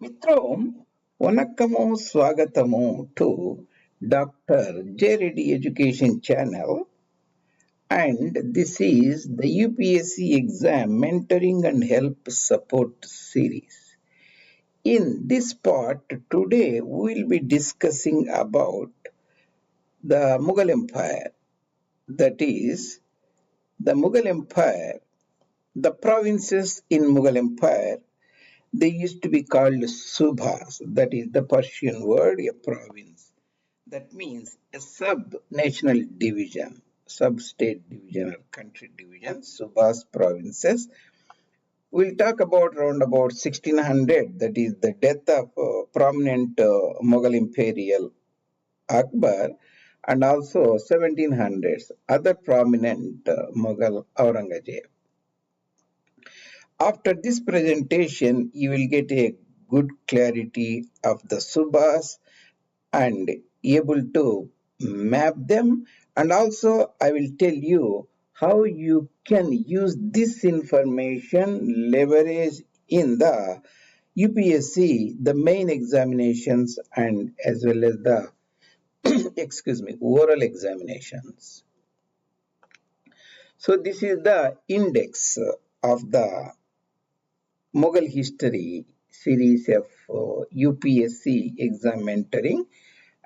Mitrom, Vanakkamo Swagatamo to Dr. REddy Education Channel, and this is the UPSC exam mentoring and help support series. In this part, today we will be discussing about the Mughal Empire. That is, the Mughal Empire, the provinces in Mughal Empire, they used to be called Subhas. That is the Persian word, a province. That means a sub-national division, sub-state division or country division, Subhas provinces. We'll talk about around about 1600, that is the death of prominent Mughal imperial Akbar, and also 1700s, other prominent Mughal Aurangzeb. After this presentation, you will get a good clarity of the Subhas and able to map them, and also I will tell you how you can use this information leverage in the UPSC, the main examinations, and as well as the excuse me, oral examinations. So this is the index of the Mughal history series of UPSC exam mentoring,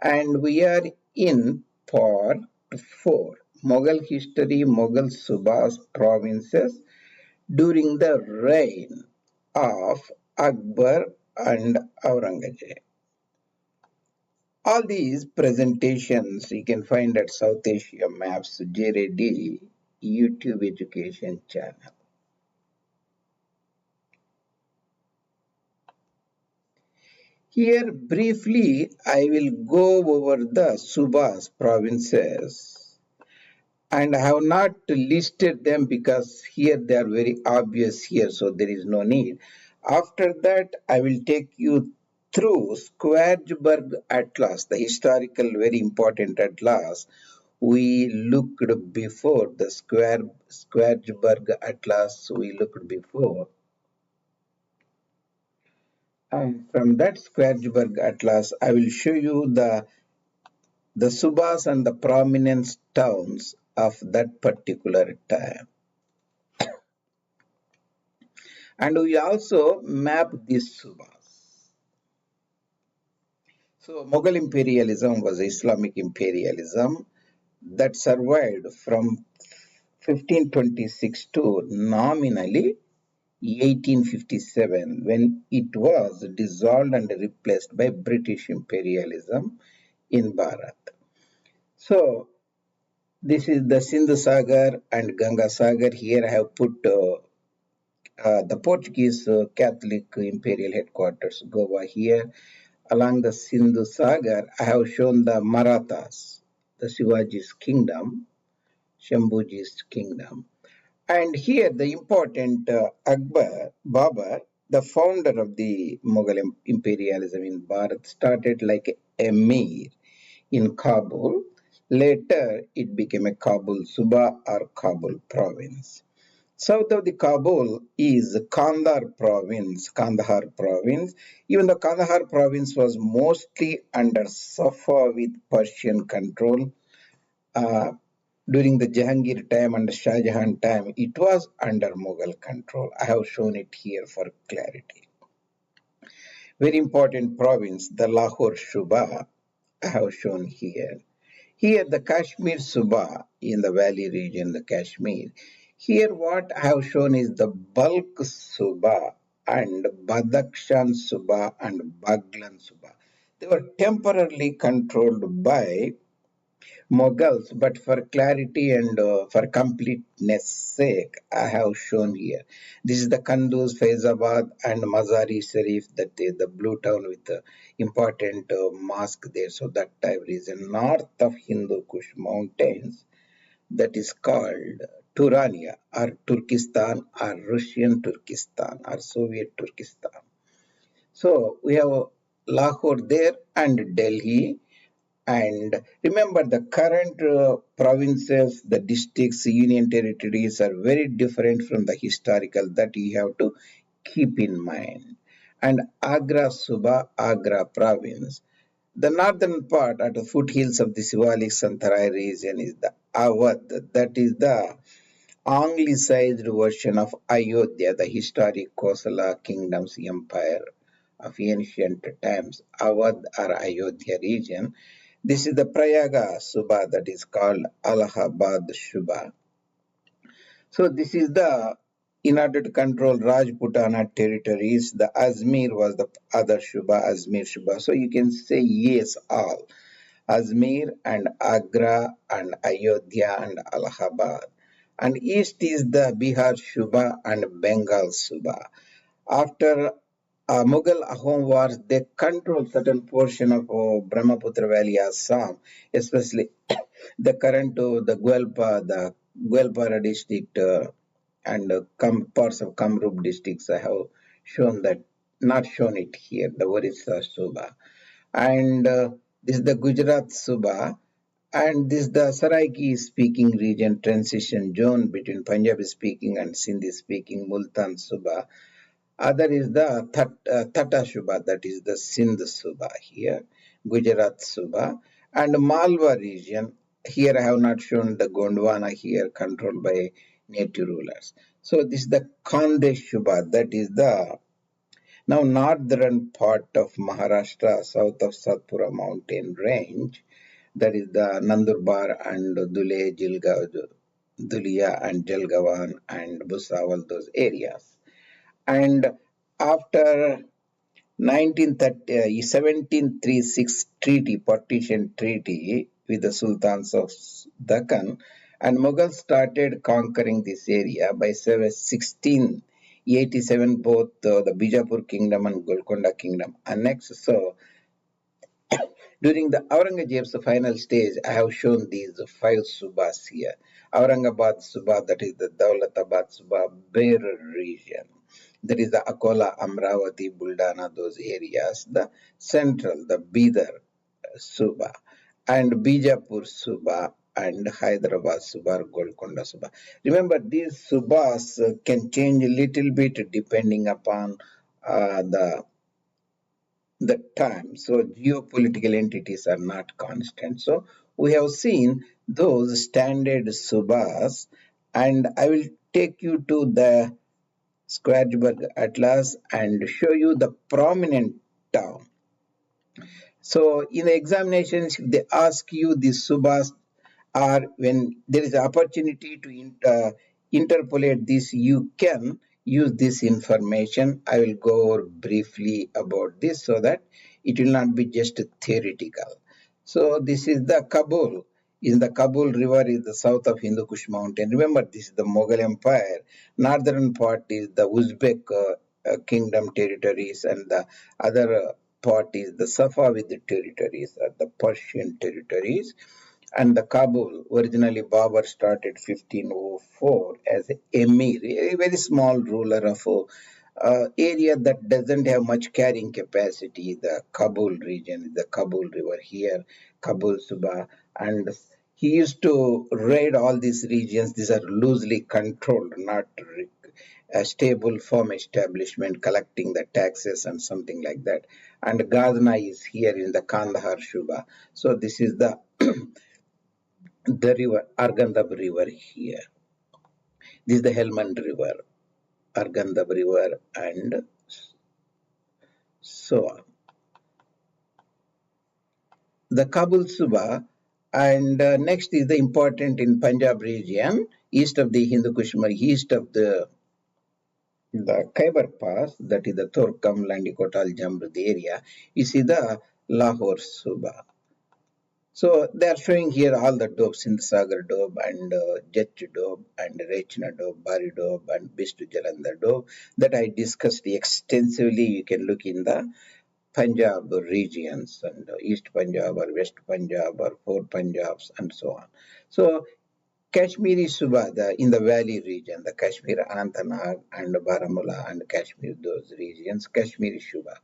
and we are in part 4, Mughal history, Mughal Subhas provinces during the reign of Akbar and Aurangzeb. All these presentations you can find at South Asia Maps JRD YouTube education channel. Here briefly I will go over the Subhas provinces, and I have not listed them because here they are very obvious here, so there is no need. After that, I will take you through Squaresburg Atlas, the historical, very important atlas. We looked before the Squaresburg Atlas, we looked before. And from that Squaresburg Atlas, I will show you the Subhas and the prominent towns of that particular time. And we also map these Subhas. So Mughal imperialism was Islamic imperialism that survived from 1526 to nominally 1857, when it was dissolved and replaced by British imperialism in Bharat. So this is the Sindhu Sagar and Ganga Sagar. Here I have put the Portuguese Catholic Imperial Headquarters, Goa here. Along the Sindhu Sagar, I have shown the Marathas, the Shivaji's kingdom, Shambhuji's kingdom. And here the important Akbar, Babur, the founder of the Mughal imperialism in Bharat, started like emir in Kabul. Later, it became a Kabul Suba or Kabul province. South of the Kabul is Kandahar province. Even the Kandahar province was mostly under Safavid Persian control. Uh, During the Jahangir time and the Shah Jahan time, it was under Mughal control. I have shown it here for clarity. Very important province, the Lahore Shuba, I have shown here. Here, the Kashmir Suba in the valley region, the Kashmir. Here, what I have shown is the Balk Suba and Badakhshan Suba and Baglan Suba. They were temporarily controlled by Mughals, but for clarity and for completeness sake, I have shown here. This is the Kanduz, Faizabad, and Mazari Sharif, that is the blue town with the important mosque there. So that type region, north of Hindu Kush mountains, that is called Turania or Turkestan or Russian Turkestan or Soviet Turkestan. So we have Lahore there and Delhi, and remember, the current provinces, the districts, union territories are very different from the historical, that you have to keep in mind. and Agra Suba, Agra province. The northern part at the foothills of the Shivalik Santarai region is the Awadh, that is the Anglicized version of Ayodhya, the historic Kosala kingdom's empire of ancient times, Awadh or Ayodhya region. This is the Prayaga Suba, that is called Allahabad Suba. So this is in order to control Rajputana territories, the Azmir was the other Shuba, Azmir Shuba. So you can say yes, all. Azmir and Agra and Ayodhya and Allahabad. And east is the Bihar Shuba and Bengal Suba. After Mughal Ahom wars, they controlled certain portion of Brahmaputra Valley, Assam, especially the Gwalpara district and parts of Kamrup districts. I have shown that, not shown it here, the Orissa Suba. And this is the Gujarat Suba, and this is the Saraiki speaking region transition zone between Punjabi speaking and Sindhi speaking Multan Suba. Other is the Tata Suba, that is the Sindh Suba here, Gujarat Suba, and Malwa region. Here I have not shown the Gondwana here, controlled by native rulers. So this is the Khandesh Suba, that is the now northern part of Maharashtra, south of Satpura mountain range. That is the Nandurbar and Dhule, Dhulia and Jalgaon and Bhusawal, those areas. And after 1736 treaty, partition treaty with the Sultans of Deccan, and Mughals started conquering this area by 1687, both the Bijapur kingdom and Golconda kingdom annexed. So during the Aurangzeb's final stage, I have shown these five subas here. Aurangabad Suba, that is the Daulatabad Suba, Berar region. That is the Akola, Amravati, Buldana, those areas. The central, the Bidar Suba, and Bijapur Suba, and Hyderabad Suba, Golconda Suba. Remember, these Subas can change a little bit depending upon the time. So geopolitical entities are not constant. So we have seen those standard subas, and I will take you to the Squaresburg Atlas and show you the prominent town. So in the examinations, if they ask you the subas, or when there is an opportunity to interpolate this, you can use this information. I will go over briefly about this so that it will not be just theoretical. So this is the Kabul. In the Kabul River is the south of Hindu Kush mountain. Remember, this is the Mughal Empire. Northern part is the Uzbek kingdom territories, and the other part is the Safavid territories, the Persian territories. And the Kabul, originally Babur started 1504 as emir, a very small ruler of area that doesn't have much carrying capacity. The Kabul region, the Kabul River here, Kabul Suba, and he used to raid all these regions. These are loosely controlled, not a stable firm establishment collecting the taxes and something like that. And Ghazna is here in the Kandahar Shuba. So this is the river, Argandab River here. This is the Helmand River, Argandab River, and so on. The Kabul Suba, and next is the important in Punjab region, east of the Hindu Kush, east of the Khyber Pass, that is the Torkam, Landikotal, Jamrud area. You see the Lahore Suba. So they are showing here all the dobes, Sindsagar Dobe and Jech Dobe and Rechna Dobe, Bari Dobe and Bistu Jalandhar Dobe that I discussed extensively. You can look in the Punjab regions and East Punjab or West Punjab or Four Punjabs and so on. So Kashmiri Suba, in the valley region, the Kashmir, Anantnag and Baramulla and Kashmir, those regions, Kashmiri Suba.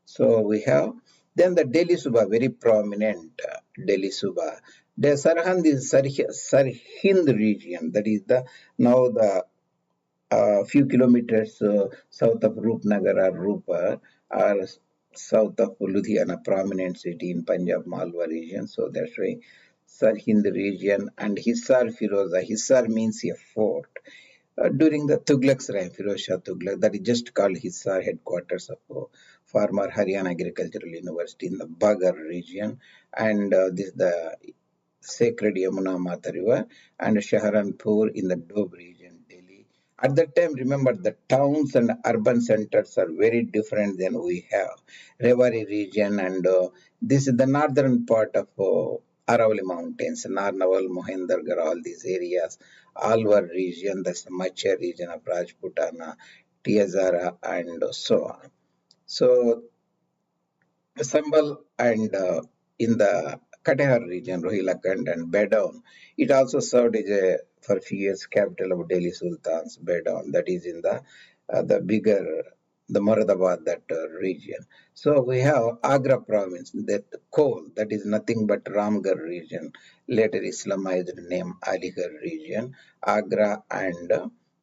So we have then the Delhi Suba, very prominent Delhi Suba. The Sarhind is Sarhind region, that is the now the a few kilometers south of Roopnagar or Roopar, or south of Ludhiana, prominent city in Punjab Malwa region. So that's why Sarhind region and Hisar Firoza. Hisar means a fort. During the Tughlaq's reign, Firoz Shah Tughlaq, that is just called Hisar, headquarters of former Haryana Agricultural University in the Bagar region, and this the sacred Yamuna Mata River, and Saharanpur in the Doab region, Delhi. At that time, remember the towns and urban centers are very different than we have. Rewari region, and this is the northern part of Aravalli Mountains, Narnaval, Mohendargarh, all these areas, Alwar region, that's the Macha region of Rajputana, Tiazara, and so on. So Sambal and in the Katehar region, Rohilakand and Bedown. It also served as a for a few years capital of Delhi Sultans, Bedown, that is in the bigger the Moradabad that region. So we have Agra province, that coal, that is nothing but Ramgarh region, later Islamized name Aligarh region, Agra and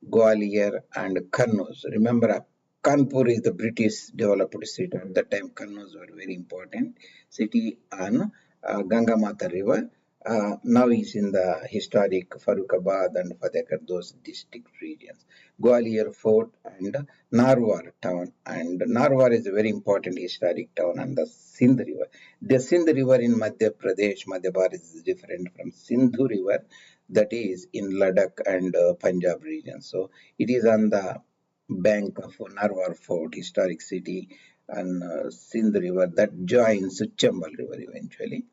Gwalior and Kannauj. Remember, Kanpur is the British developed city. At that time, Kannauj were very important city on Ganga Mata River. Now is in the historic Farrukhabad and Fatehgarh, those district regions. Gwalior Fort and Narwar town. And Narwar is a very important historic town on the Sindh River. The Sindh River in Madhya Pradesh, Madhya Bharat is different from Sindhu River, that is in Ladakh and Punjab region. So it is on the bank of Narwar Fort, historic city, and Sindh River that joins Chambal River eventually.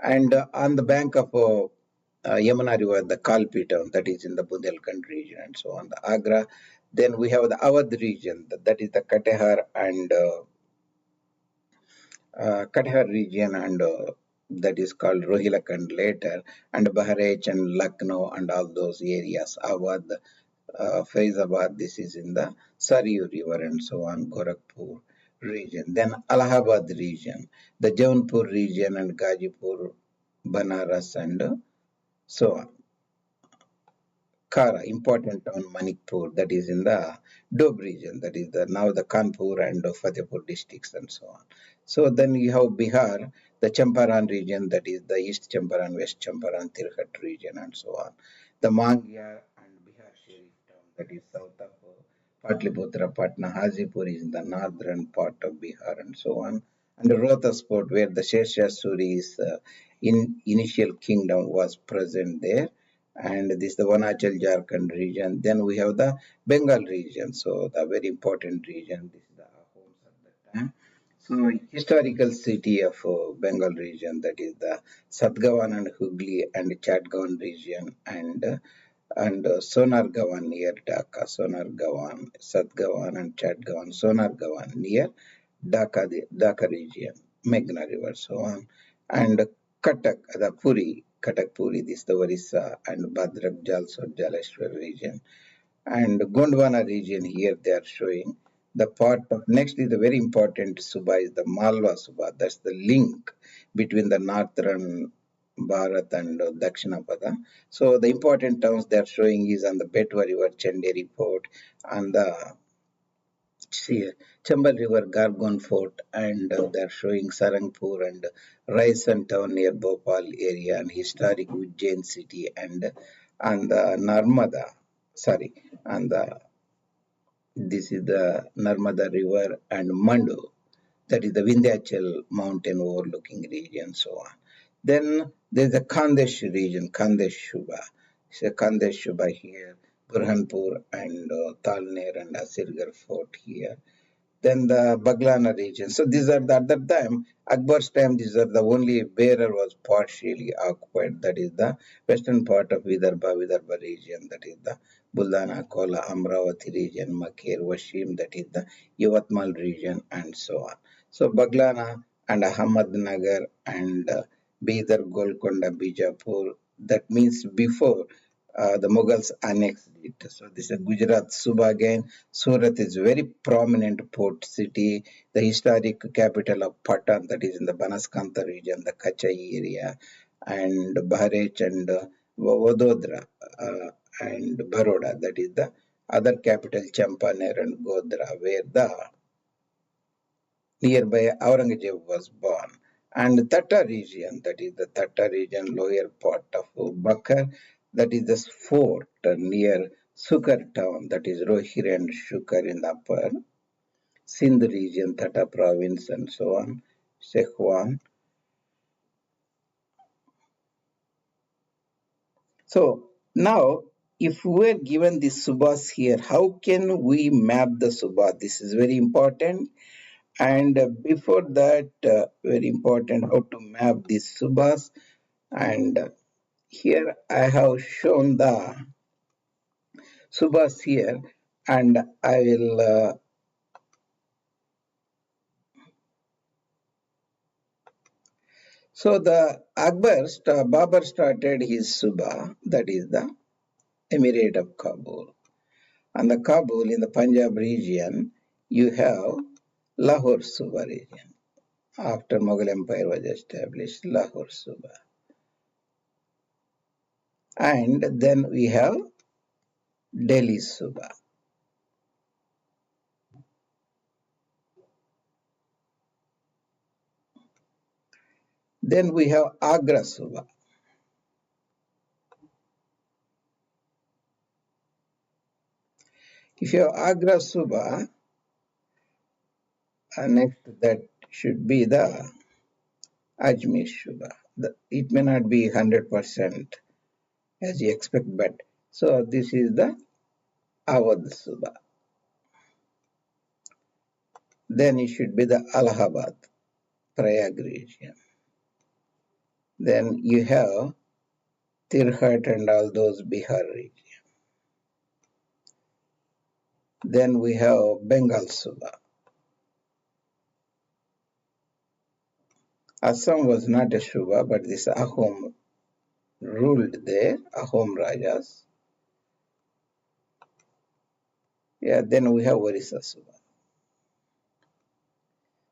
And on the bank of Yamuna River, the Kalpi town, that is in the Bundelkhand region, and so on. The Agra. Then we have the Awadh region, that is the Katehar and Katehar region, and that is called Rohilakand later, and Baharech and Lucknow and all those areas. Awadh, Faizabad, this is in the Saryu River, and so on, Gorakhpur region. Then Allahabad region, the Jaunpur region, and Gazipur, Banaras, and so on. Kara, important town, Manikpur, that is in the Doab region, that is the now the Kanpur and Fatehpur districts, and so on. So then you have Bihar, the Champaran region, that is the East Champaran, West Champaran, Tirhat region, and so on. The Mangyar and Bihar Sharif town, that is south of Patliputra, Patna, Hajipur is in the northern part of Bihar, and so on. And the Rohtas Fort, where the Sheshasuri's initial kingdom was present there, and this is the Vanachal Jharkhand region. Then we have the Bengal region, so the very important region. This is the homes at that time. So historical city of Bengal region, that is the Satgavan and Hooghly and Chatgaon region, and Sonargaon near Dhaka, Sonargaon, Satgaon and Chatgaon, Sonargaon near Dhaka region, Meghna River, so on. And Katak, the Puri, Katak Puri, this is the Orissa, and Bhadrak Jalsor, Jaleshwar region. And Gondwana region here they are showing. The part of next is the very important Subha is the Malwa Subha. That's the link between the northern Bharat and Dakshinapada. So the important towns they are showing is on the Betwa River, Chanderi Port, and the Chambal River, Gargon Fort, and they're showing Sarangpur and Raisan town near Bhopal area, and historic Ujjain city, and the Narmada, sorry, and this is the Narmada River and Mandu, that is the Vindhyachal mountain overlooking region, so on. Then there's the Khandesh region, Khandesh Shubha. So Khandesh Shubha here, Burhanpur and Talner and Asirgarh fort here. Then the Baglana region. So these are at that time, Akbar's time, these are the only Berar was partially occupied. That is the western part of Vidarbha region. That is the Buldana, Kola, Amravati region, Makir, Washim. That is the Yavatmal region, and so on. So Baglana and Ahmednagar and Bidar, Golconda, Bijapur. That means before the Mughals annexed it. So this is Gujarat. Subha again. Surat is very prominent port city, the historic capital of Patan, that is in the Banaskantha region, the Kachai area, and Bharej and Vadodara and Baroda, that is the other capital Champaner and Godhra, where the nearby Aurangzeb was born. And Tata region, that is the Tata region, lower part of Bakar, that is the fort near Sukar town, that is Rohir and Shukar in the upper Sindh region, Tata province, and so on, Sekhwan. So now, if we are given the Subhas here, how can we map the Subha? This is very important. And before that, very important how to map these Subhas. And here I have shown the Subhas here, and I will. So the Babar started his Subha, that is the Emirate of Kabul. And the Kabul in the Punjab region, you have Lahore Suba region. After Mughal Empire was established, Lahore Suba. And then we have Delhi Suba. Then we have Agra Suba. If you have Agra Suba, next that should be the Ajmer Suba. It may not be 100% as you expect, but so this is the Awadh Suba. Then it should be the Allahabad, Prayag region. Then you have Tirhat and all those Bihar region. Then we have Bengal Suba. Assam was not a Suba, but this Ahom ruled there, Ahom Rajas. Yeah, then we have Orissa Suba.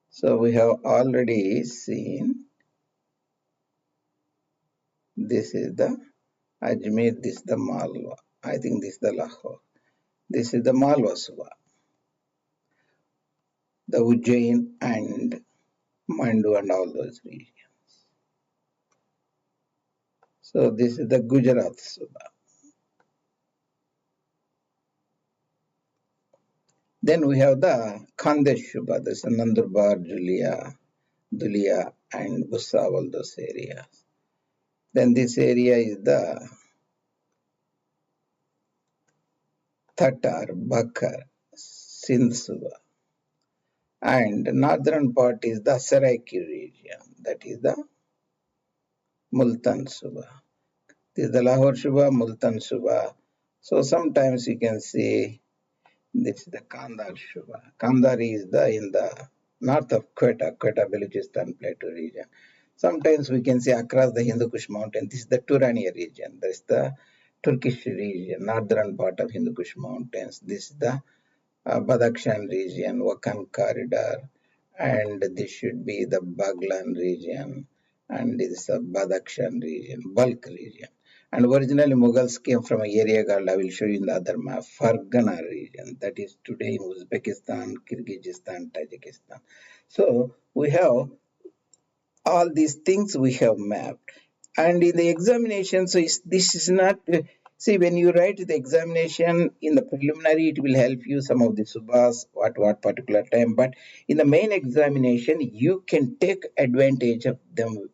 So we have already seen this is the Ajmer, this is the Malwa. I think this is the Lahore. This is the Malwa Suba, the Ujjain and Mandu and all those regions. So this is the Gujarat Suba. Then we have the Khandesh Suba, this is Nandurbar, Dulia and Bhusawal, those areas. Then this area is the Tatar, Bakar, Sindh Suba. And northern part is the Saraiki region, that is the Multan Suba. This is the Lahore Suba, Multan Suba. So sometimes you can see this is the Kandar Suba. Kandar is in the north of Quetta, Balochistan Plateau region. Sometimes we can see across the Hindu Kush mountain, this is the Turania region. This is the Turkish region, northern part of Hindu Kush mountains. This is the Badakhshan region, Wakhan corridor, and this should be the Baglan region, and this is the Badakhshan region, Balkh region. And originally Mughals came from an area called, I will show you in the other map, Fargana region, that is today in Uzbekistan, Kyrgyzstan, Tajikistan. So we have all these things we have mapped. And in the examination, so this is not, see, when you write the examination in the preliminary, it will help you some of the subhas, what particular time. But in the main examination, you can take advantage of them,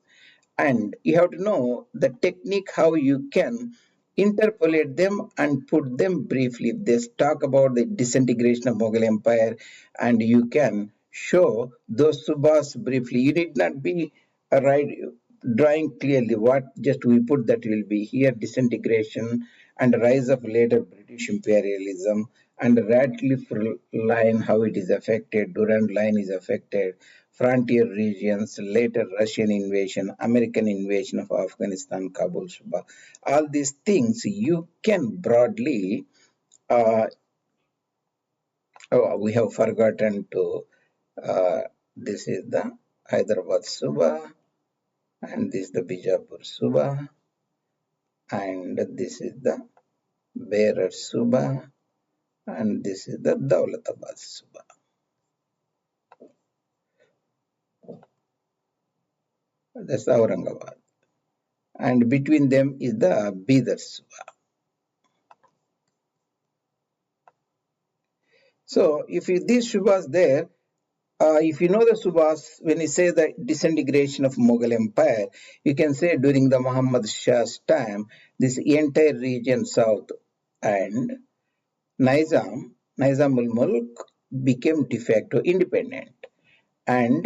and you have to know the technique how you can interpolate them and put them briefly. They talk about the disintegration of Mughal Empire, and you can show those subhas briefly. You need not be right drawing clearly what just we put that will be here disintegration and rise of later British imperialism and Radcliffe line how it is affected, Durand line is affected, frontier regions, later Russian invasion, American invasion of Afghanistan, Kabul, Subha. All these things you can broadly, uh, we have forgotten to, this is the Hyderabad Subha, and this is the Bijapur Subha, and this is the Berar Subha, and this is the Daulatabad Suba. That's Aurangabad. And between them is the Bidar Suba. So if these Subas there, if you know the Subhas, when you say the disintegration of Mughal Empire, you can say during the Muhammad Shah's time, this entire region south and Nizamul Mulk became de facto independent. And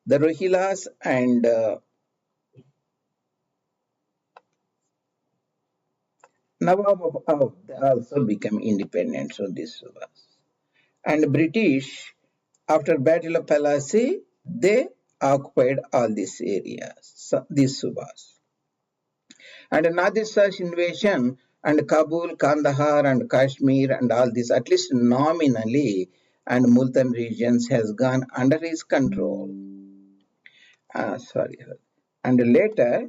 the Rohillas and Nawab of Oudh also became independent. So this was. And British, after Battle of Plassey, they occupied all these areas, so these Subas. And Nadir Shah's invasion and Kabul, Kandahar and Kashmir and all this, at least nominally, and Multan regions has gone under his control. Sorry. And later,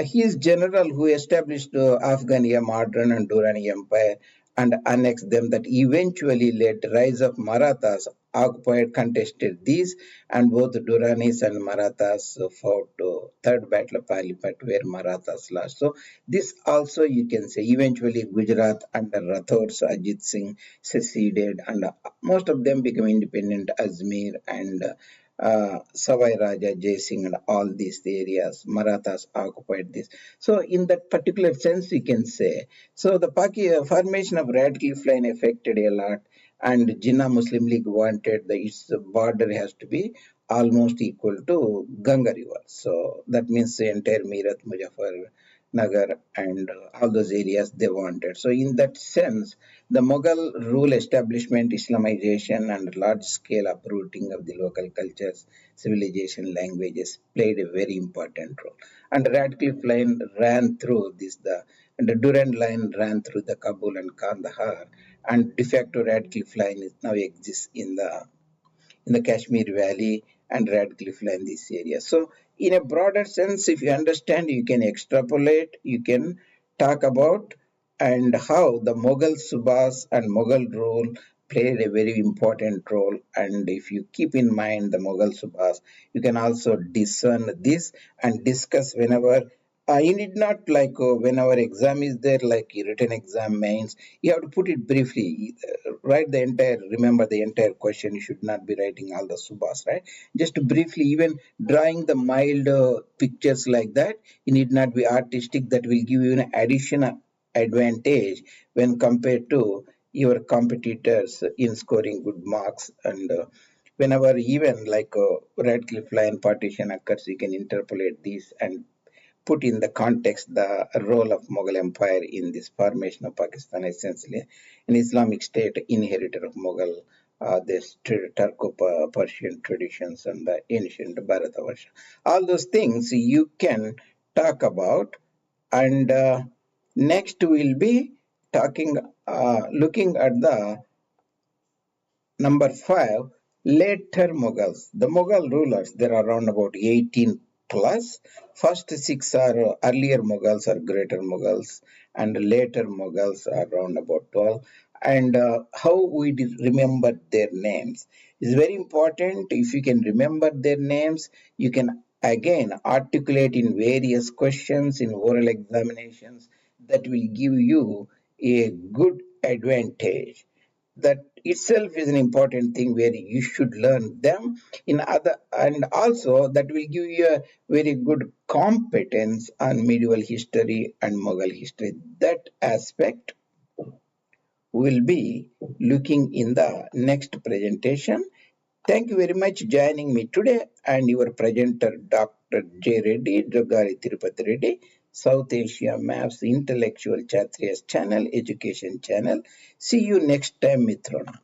he is general who established Afghania, modern and Durrani Empire and annexed them that eventually led the rise of Marathas, occupied, contested these, and both Duranis and Marathas fought third battle of Panipat where Marathas lost. So this also you can say eventually Gujarat under Rathors, Ajit Singh seceded and most of them became independent, Ajmer and Savai Raja, Jai Singh, and all these areas, Marathas occupied this. So, in that particular sense, we can say. So, the formation of Radcliffe Line affected a lot, and Jinnah Muslim League wanted its border has to be almost equal to Ganga River. So, that means the entire Meerut, Muzaffar, Nagar, and all those areas they wanted. So, in that sense, the Mughal rule establishment, Islamization, and large scale uprooting of the local cultures, civilization, languages played a very important role. And the Radcliffe line ran through this, and the Durand line ran through the Kabul and Kandahar, and de facto Radcliffe line is now exists in the Kashmir Valley and Radcliffe Line, this area. So, in a broader sense, if you understand, you can extrapolate, you can talk about and how the Mughal Subhas and Mughal rule played a very important role. And if you keep in mind the Mughal Subhas, you can also discern this and discuss whenever. You need not like when our exam is there, like written exam mains, you have to put it briefly, write the entire, remember the entire question. You should not be writing all the subhas, right? Just briefly, even drawing the mild pictures like that, you need not be artistic. That will give you an additional advantage when compared to your competitors in scoring good marks. And whenever even like Radcliffe line partition occurs, you can interpolate these and put in the context the role of Mughal Empire in this formation of Pakistan, essentially an Islamic state inheritor of Mughal, this Turco-Persian traditions and the ancient Bharatavarsha. All those things you can talk about, and next we'll be talking, looking at the Number 5, later Mughals. The Mughal rulers, there are around about 18 plus. First 6 are earlier Mughals or greater Mughals, and later Mughals are around about 12. And how we remember their names is very important. If you can remember their names, you can again articulate in various questions in oral examinations that will give you a good advantage. That itself is an important thing where you should learn them in other, and also that will give you a very good competence on medieval history and Mughal history. That aspect will be looking in the next presentation. Thank you very much joining me today, and your presenter Dr. J. Reddy, Jogari Tirupati Reddy, South Asia Maps Intellectual Chatriya's channel, education channel. See you next time, Mitrona.